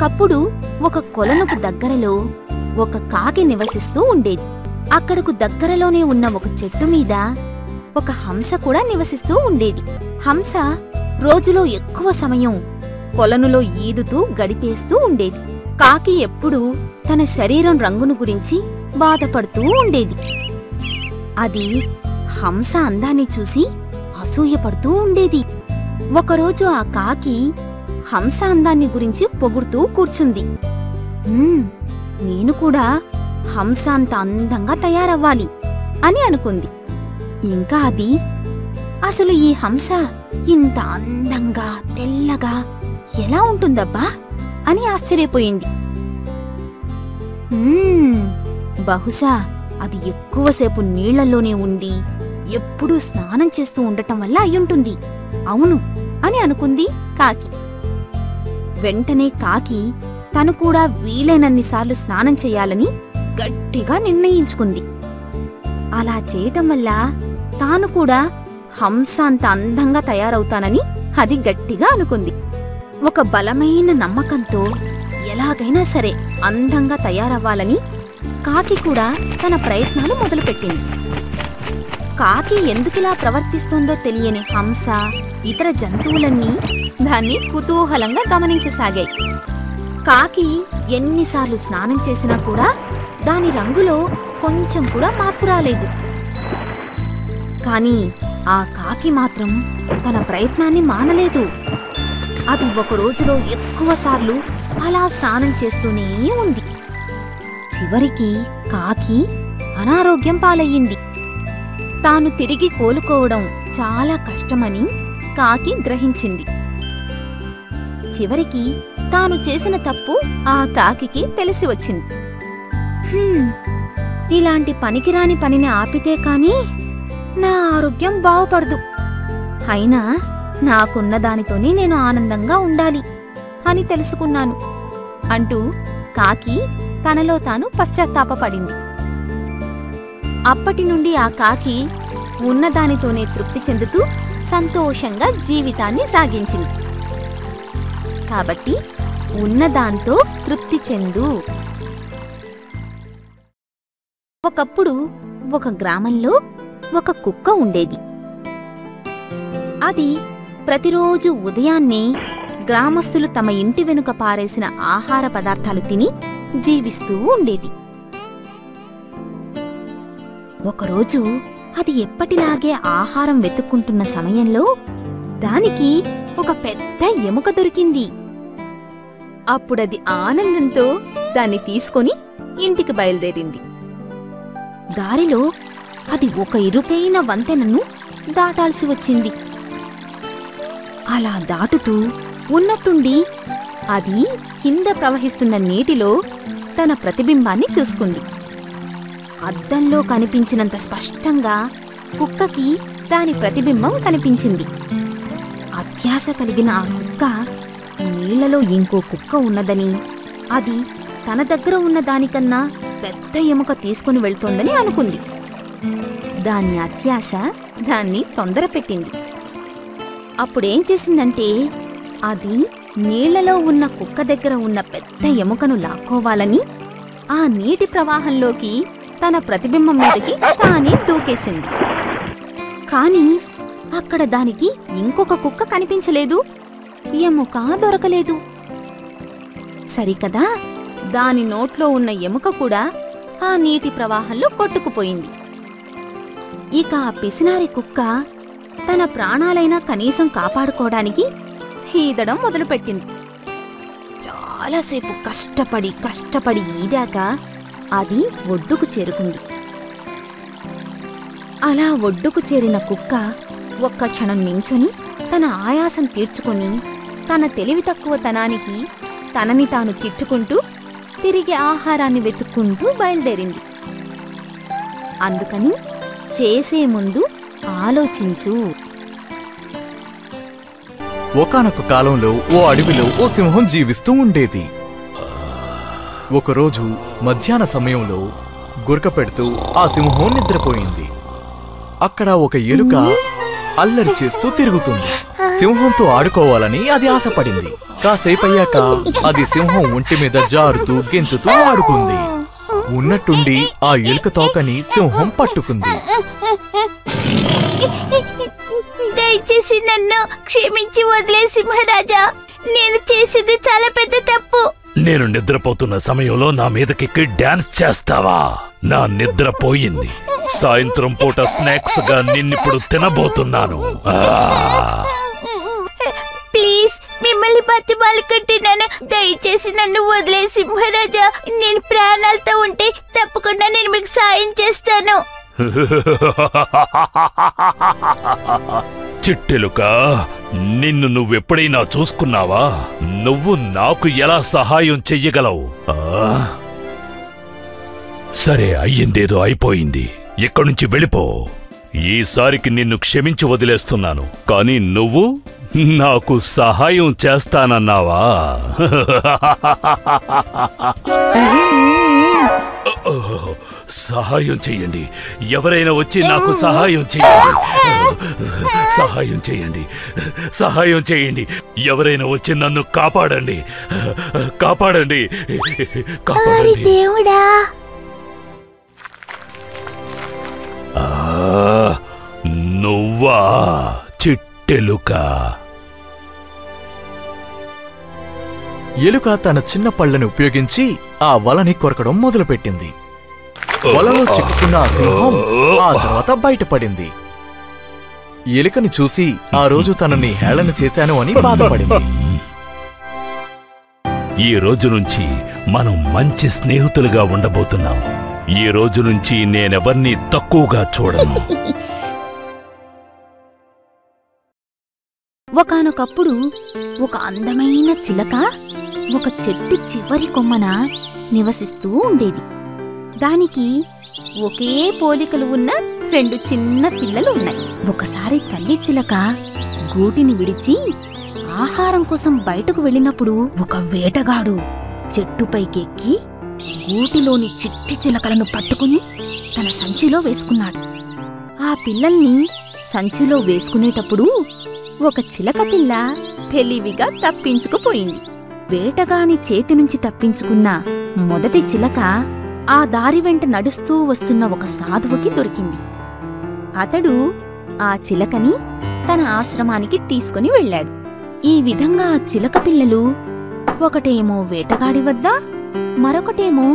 ఒకప్పుడు ఒక కొలనుకు దగ్గరలో ఒక కాకి నివసిస్తూ ఉండేది. అక్కడకు దగ్గరలోనే ఉన్న ఒక చెట్టు మీద ఒక హంస కూడా నివసిస్తూ ఉండేది. హంస రోజులో ఎక్కువ సమయం కొలనులో ఈదుతూ గడిపేస్తూ ఉండేది. కాకి ఎప్పుడూ తన శరీరం రంగును గురించి బాధపడుతూ ఉండేది. అది హంస అందాన్ని చూసి అసూయపడుతూ ఉండేది. ఒకరోజు ఆ కాకి హంస అందాన్ని గురించి పొగుడుతూ కూర్చుంది. నేను కూడా హంస అంత అందంగా తయారవ్వాలి అని అనుకుంది. ఇంకా అది అసలు ఈ హంస ఇంత అందంగా తెల్లగా ఎలా ఉంటుందబ్బా అని ఆశ్చర్యపోయింది. బహుశా అది ఎక్కువసేపు నీళ్లలోనే ఉండి ఎప్పుడూ స్నానం చేస్తూ ఉండటం వల్ల అయ్యుంటుంది. అవును అని అనుకుంది కాకి. వెంటనే కాకి తను కూడా వీలైనన్నిసార్లు స్నానం చెయ్యాలని గట్టిగా నిర్ణయించుకుంది. అలా చేయటం వల్ల తాను కూడా హంస అంత అందంగా తయారవుతానని అది గట్టిగా అనుకుంది. ఒక బలమైన నమ్మకంతో ఎలాగైనా సరే అందంగా తయారవ్వాలని కాకి కూడా తన ప్రయత్నాలు మొదలుపెట్టింది. కాకి ఎందుకిలా ప్రవర్తిస్తోందో తెలియని హంస, ఇతర జంతువులన్నీ దాన్ని కుతూహలంగా గమనించసాగాయి. కాకి ఎన్నిసార్లు స్నానం చేసినా కూడా దాని రంగులో కొంచెం కూడా మార్పు రాలేదు. కాని ఆ కాకి మాత్రం తన ప్రయత్నాన్ని మానలేదు. అది ఒక రోజులో ఎక్కువసార్లు అలా స్నానం చేస్తూనే ఉంది. చివరికి కాకి అనారోగ్యం పాలయ్యింది. తాను తిరిగి కోలుకోవడం చాలా కష్టమని కాకి గ్రహించింది. చివరికి తాను చేసిన తప్పు ఆ కాకికి తెలిసి వచ్చింది. ఇలాంటి పనికిరాని పనిని ఆపితే కాని నా ఆరోగ్యం బాగుపడదు. అయినా నాకున్న దానితోనే నేను ఆనందంగా ఉండాలి అని తెలుసుకున్నాను అంటూ కాకి తనలో తాను పశ్చాత్తాపపడింది. అప్పటినుండి ఆ కాకి ఉన్నదానితోనే తృప్తి చెందుతూ సంతోషంగా జీవితాన్ని సాగించింది. కాబట్టి ఉన్నదాంతో తృప్తి చెందు. ఒకప్పుడు ఒక గ్రామంలో ఒక కుక్క ఉండేది. అది ప్రతిరోజు ఉదయాన్నే గ్రామస్తులు తమ ఇంటి వెనుక పారేసిన ఆహార పదార్థాలు తిని జీవిస్తూ ఉండేది. ఒకరోజు అది ఎప్పటిలాగే ఆహారం వెతుక్కుంటున్న సమయంలో దానికి ఒక పెద్ద ఎముక దొరికింది. అప్పుడది ఆనందంతో దాన్ని తీసుకొని ఇంటికి బయలుదేరింది. దారిలో అది ఒక ఇరుకైన వంతెనను దాటాల్సి వచ్చింది. అలా దాటుతూ ఉన్నట్టుండి అది కింద ప్రవహిస్తున్న నీటిలో తన ప్రతిబింబాన్ని చూసుకుంది. అద్దంలో కనిపించినంత స్పష్టంగా కుక్కకి దాని ప్రతిబింబం కనిపించింది. అత్యాశ కలిగిన ఆ కుక్క నీళ్లలో ఇంకో కుక్క ఉన్నదని, అది తన దగ్గర ఉన్న దానికన్నా పెద్ద ఎముక తీసుకుని వెళ్తోందని అనుకుంది. దాని అత్యాశ దాన్ని తొందరపెట్టింది. అప్పుడేం చేసిందంటే అది నీళ్లలో ఉన్న కుక్క దగ్గర ఉన్న పెద్ద ఎముకను లాక్కోవాలని ఆ నీటి ప్రవాహంలోకి తన ప్రతిబింబం మీదకి తానే దూకేసింది. కాని అక్కడ దానికి ఇంకొక కుక్క కనిపించలేదు, ఎముక దొరకలేదు. సరికదా, దాని నోట్లో ఉన్న ఎముక కూడా ఆ నీటి ప్రవాహంలో కొట్టుకుపోయింది. ఇక ఆ పిసినారి కుక్క తన ప్రాణాలైనా కనీసం కాపాడుకోవడానికి ఈదడం మొదలుపెట్టింది. చాలాసేపు కష్టపడి ఈదాక అది ఒడ్డుకు చేరుకుంది. అలా ఒడ్డుకు చేరిన కుక్క ఒక్క క్షణం నించుని తన ఆయాసం తీర్చుకుని తన తెలివి తక్కువతనానికి తనని తాను తిట్టుకుంటూ తిరిగి ఆహారాన్ని వెతుక్కుంటూ బయలుదేరింది. అందుకని చేసే ముందు ఆలోచించు. ఒకానొక కాలంలో ఓ అడవిలో ఓ సింహం జీవిస్తూ ఉండేది. ఒకరోజు మధ్యాహ్న సమయంలో గురక పెడుతూ ఆ సింహం నిద్రపోయింది. అక్కడ ఒక ఎలుక అల్లరి చేస్తూ తిరుగుతుంది. సింహంతో ఆడుకోవాలని అది ఆశపడింది. కాసేపయ్యాక అది సింహం ఒంటి మీద జారుతూ గెంతుతూ ఆడుకుంది. ఉన్నట్టుండి ఆ ఎలుక తోకని సింహం పట్టుకుంది. దయచేసి నన్ను క్షమించి వదిలే సింహరాజా, నేను చేసింది చాలా పెద్ద తప్పు. నేను నిద్రపోతున్న సమయంలో నా మీదకెక్కి డాన్స్ చేస్తావా? నా నిద్ర పోయింది. సాయంత్రం పూట స్నాక్స్ గా నిన్నిప్పుడు తినబోతున్నాను. ప్లీజ్, మిమ్మల్ని బతిమాలుకుంటున్నాను, దయచేసి నన్ను వదిలే సింహరాజా. నేను ప్రాణాలతో ఉంటే తప్పకుండా నేను మీకు సాయం చేస్తాను. చిట్టెలుక, నిన్ను నువ్వెప్పుడైనా చూసుకున్నావా? నువ్వు నాకు ఎలా సహాయం చెయ్యగలవు? సరే, అయ్యిందేదో అయిపోయింది. ఇక్కడి నుంచి వెళ్ళిపో. ఈసారికి నిన్ను క్షమించి వదిలేస్తున్నాను. కానీ నువ్వు నాకు సహాయం చేస్తానన్నావా? సహాయం చెయ్యండి. ఎవరైనా వచ్చి నాకు సహాయం చెయ్యండి. సహాయం చెయ్యండి. సహాయం చెయ్యండి. ఎవరైనా వచ్చి నన్ను కాపాడండి. కాపాడండి. కాపాడండి. దేవుడా, నువ్వా చిట్టెలుక? ఎలుక తన చిన్న పళ్ళని ఉపయోగించి ఆ వలని కొరకడం మొదలుపెట్టింది. వలలో చిక్కుకున్న ఆ సింహం ఆ తర్వాత బయటపడింది. ఎలుకని చూసి ఆ రోజు తనని హేళన చేశాను అని బాధపడింది. ఈ రోజు నుంచి మనం మంచి స్నేహితులుగా ఉండబోతున్నాం. ఈ రోజు నుంచి నేనెవర్నీ తక్కువగా చూడను. ఒకానొకప్పుడు ఒక అందమైన చిలక ఒక చెట్టు చివరి కొమ్మన నివసిస్తూ ఉండేది. దానికి ఒకే పోలికలు ఉన్న 2 చిన్న పిల్లలు ఉన్నాయి. ఒకసారి తల్లి చిలక గూటిని విడిచి ఆహారం కోసం బయటకు వెళ్ళినప్పుడు ఒక వేటగాడు చెట్టుపైకెక్కి గూటిలోని చిట్టి చిలకలను పట్టుకుని తన సంచిలో వేసుకున్నాడు. ఆ పిల్లల్ని సంచిలో వేసుకునేటప్పుడు ఒక చిలక పిల్ల తెలివిగా తప్పించుకుపోయింది. వేటగాని చేతి నుంచి తప్పించుకున్న మొదటి చిలక ఆ దారి వెంట నడుస్తూ వస్తున్న ఒక సాధువుకి దొరికింది. అతడు ఆ చిలకని తన ఆశ్రమానికి తీసుకుని వెళ్ళాడు. ఈ విధంగా ఆ చిలక పిల్లలు ఒకటేమో వేటగాడి వద్ద, మరొకటేమో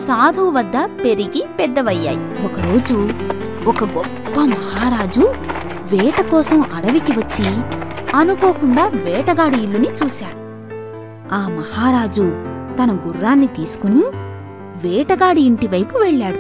సాధువు వద్ద పెరిగి పెద్దవయ్యాయి. ఒకరోజు ఒక గొప్ప మహారాజు వేట కోసం అడవికి వచ్చి అనుకోకుండా వేటగాడి ఇల్లుని చూశాడు. ఆ మహారాజు తన గుర్రాన్ని తీసుకుని వేటగాడి ఇంటివైపు వెళ్ళాడు.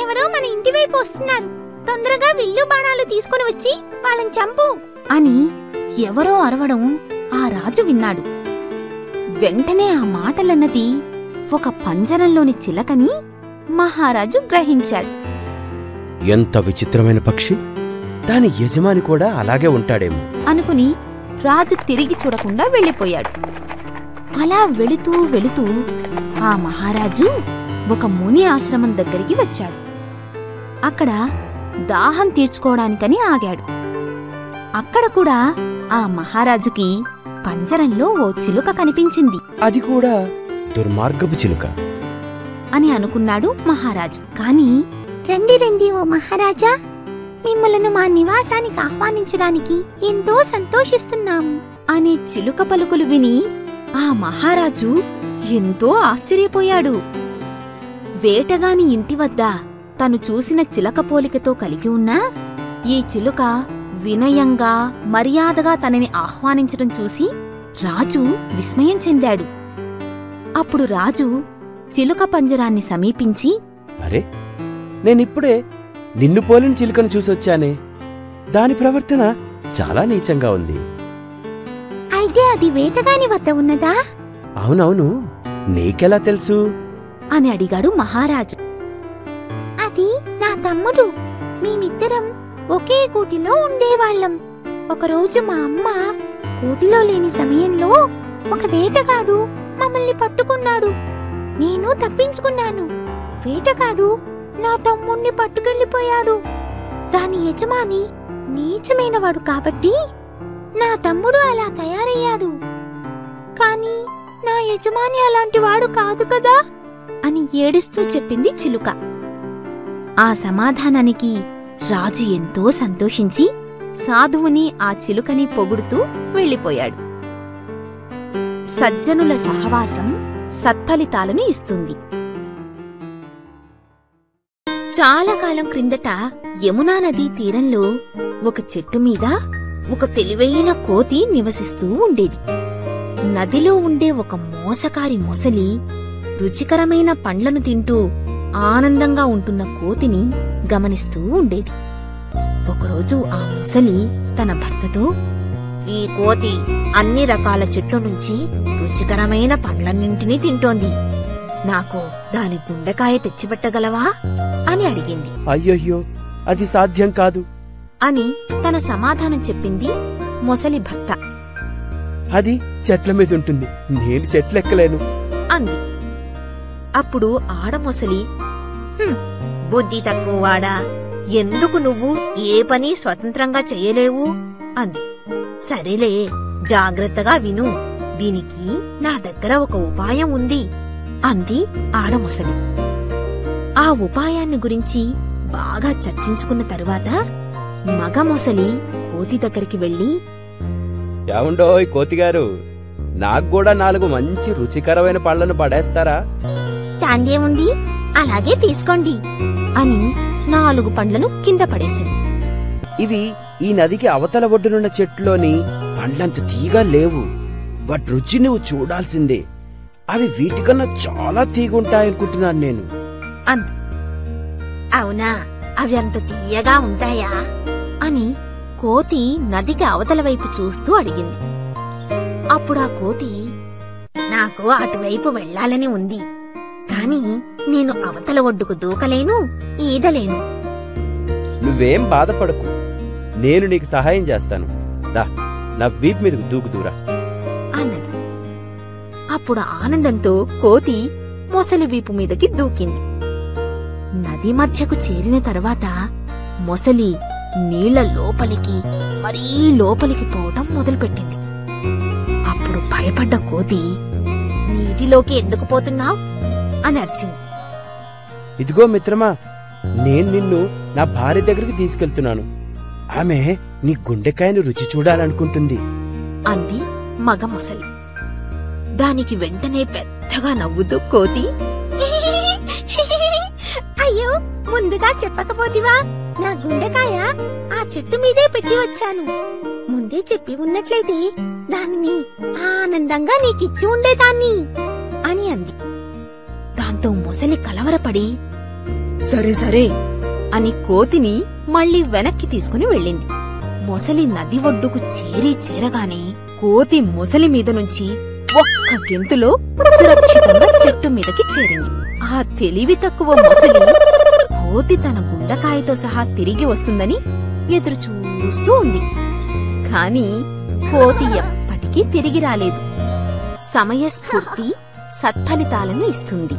ఎవరో మన ఇంటివైపు వస్తున్నారు, తొందరగా విల్లు బాణాలు తీసుకుని వచ్చి వాళ్ళని చంపు అని ఎవరో అరవడం ఆ రాజు విన్నాడు. వెంటనే ఆ మాటలన్నది ఒక పంజరంలోని చిలకని మహారాజు గ్రహించాడు. ఎంత విచిత్రమైన పక్షి! దాని యజమాని కూడా అలాగే ఉంటాడేమో అనుకుని రాజు తిరిగి చూడకుండా వెళ్ళిపోయాడు. అలా వెళుతూ వెళుతూ ఆ మహారాజు ఒక ముని ఆశ్రమం దగ్గరికి వచ్చాడు. అక్కడ దాహం తీర్చుకోవడానికని ఆగాడు. అక్కడ కూడా ఆ మహారాజుకి పంజరంలో ఓ చిలుక కనిపించింది. అది కూడా దుర్మార్గపు చిలుక అని అనుకున్నాడు మహారాజు. కాని రండి రండి ఓ మహారాజా, మిమ్మలను మా నివాసానికి ఆహ్వానించడానికి ఎంతో సంతోషిస్తున్నాము అనే చిలుక పలుకులు విని ఆ మహారాజు ఎంతో ఆశ్చర్యపోయాడు. వేటగాని ఇంటి వద్ద తను చూసిన చిలక పోలికతో కలిగి ఉన్న ఈ చిలుక వినయంగా మర్యాదగా తనని ఆహ్వానించడం చూసి రాజు విస్మయం చెందాడు. అప్పుడు రాజు చిలుక పంజరాన్ని సమీపించి, అరే, నేనిప్పుడే నిన్ను పోలిన చిలుకను చూసొచ్చానే. దాని ప్రవర్తన చాలా నీచంగా ఉంది. అయితే అది వేటగాని వద్ద ఉన్నదా? అవునవును, నీకెలా తెలుసు అని అడిగాడు మహారాజు. అది నా తమ్ముడు, మేమిద్దరం ఒకే గూటిలో ఉండేవాళ్లం. ఒకరోజు మా అమ్మ గూటిలో లేని సమయంలో ఒక వేటగాడు మమ్మల్ని పట్టుకున్నాడు. నేను తప్పించుకున్నాను. వేటగాడు నా తమ్ముణ్ణి పట్టుకెళ్ళిపోయాడు. దాని యజమాని నీచమైనవాడు కాబట్టి నా తమ్ముడు అలా తయారయ్యాడు, కాని నా యజమాని అలాంటివాడు కాదు కదా అని ఏడుస్తూ చెప్పింది చిలుక. ఆ సమాధానానికి రాజు ఎంతో సంతోషించి సాధువుని ఆ చిలుకని పొగుడుతూ వెళ్ళిపోయాడు. సజ్జనుల సహవాసం సత్ఫలితాలను ఇస్తుంది. చాలా కాలం క్రిందట యమునా నదీ తీరంలో ఒక చెట్టు మీద ఒక తెలివైన కోతి నివసిస్తూ ఉండేది. నదిలో ఉండే ఒక మోసకారి మొసలి రుచికరమైన పండ్లను తింటూ ఆనందంగా ఉంటున్న కోతిని గమనిస్తూ ఉండేది. ఒకరోజు ఆ మొసలి తన భర్తతో, "ఈ కోతి అన్ని రకాల చెట్ల నుంచి రుచికరమైన పండ్లన్నింటినీ తింటోంది. నాకు దాని గుండెకాయ తెచ్చిపెట్టగలవా?" అని అడిగింది. అయ్యయ్యో, అది సాధ్యం కాదు అని తన సమాధానం చెప్పింది మొసలి భర్త. అది చెట్ల మీద ఉంటుంది, నేను చెట్లెక్కలేను అంది. అప్పుడు ఆడమొసలి, బుద్ధి తక్కువవాడా, ఎందుకు నువ్వు ఏ పని స్వతంత్రంగా చెయ్యలేవు అంది. సరేలే, జాగ్రత్తగా విను, దీనికి నా దగ్గర ఒక ఉపాయం ఉంది అంది ఆడమొసలి. ఆ ఉపాయాన్ని గురించి బాగా చర్చించుకున్న తరువాత మగ మొసలి కోతి దగ్గరికి వెళ్లి, ఏమండోయ్ కోతిగారు, నాక్కూడా 4 మంచి రుచికరమైన పళ్లను పడేస్తారా? దాందేముంది, అలాగే తీసుకోండి అని 4 పండ్లను కింద పడేసింది. ఇవి ఈ నదికి అవతల ఒడ్డునున్న చెట్టులోని పండ్లంత తీగా లేవు. వాటి రుచి నువ్వు చూడాల్సిందే. అవి వీటికన్నా చాలా తీగుంటాయనుకుంటున్నాను నేను అంది. అవునా, అవి అంత తీయగా ఉంటాయా అని కోతి నదికి అవతల వైపు చూస్తూ అడిగింది. అప్పుడు ఆ కోతి, నాకు అటువైపు వెళ్లాలని ఉంది, కాని నేను అవతల ఒడ్డుకు దూకలేను, ఈదలేను. నువ్వేం బాధపడకు, నేను నీకు సహాయం చేస్తాను. దా, నా వీపు మీదకు దూకుదూరా అన్నది. అప్పుడు ఆనందంతో కోతి మొసలి వీపు మీదకి దూకింది. నది మధ్యకు చేరిన తరువాత మొసలి నీళ్ల లోపలికి మరీ లోపలికి పోవటం మొదలుపెట్టింది. అప్పుడు భయపడ్డ కోతి, నీటిలోకి ఎందుకు పోతున్నావ్ అని అరిచింది. ఇదిగో మిత్రమా, నేను నిన్ను నా భార్య దగ్గరికి తీసుకెళ్తున్నాను. ఆమె నీ గుండెకాయను రుచి చూడాలనుకుంటుంది అంది మగ మొసలి. దానికి వెంటనే పెద్దగా నవ్వుతూ కోతి, అయ్యో, ముందుగా చెప్పకపోతివా? నా గుండెకాయ ఆ చెట్టు మీదే పెట్టి వచ్చాను. ముందే చెప్పి ఉన్నట్లయితే దానిని ఆనందంగా నీకిచ్చి ఉండేదాన్ని అని అంది. దాంతో మొసలి కలవరపడి, సరే సరే అని కోతిని మళ్లీ వెనక్కి తీసుకుని వెళ్ళింది. మొసలి నది ఒడ్డుకు చేరగానే కోతి మొసలి మీద నుంచి ఒక్క గెంతులో సురక్షితంగా చెట్టు మీదకి చేరింది. ఆ తెలివి తక్కువ మొసలి కోతి తన గుండెకాయతో సహా తిరిగి వస్తుందని ఎదురు చూస్తూ ఉంది. కాని కోతి ఎప్పటికీ తిరిగి రాలేదు. సమయస్ఫూర్తి సత్ఫలితాలను ఇస్తుంది.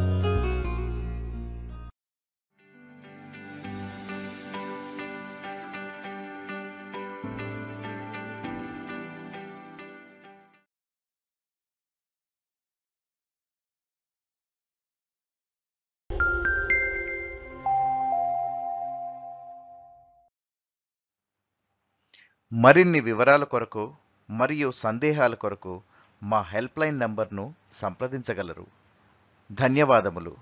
మరిన్ని వివరాల కొరకు మరియు సందేహాల కొరకు మా హెల్ప్లైన్ నంబర్ను సంప్రదించగలరు. ధన్యవాదములు.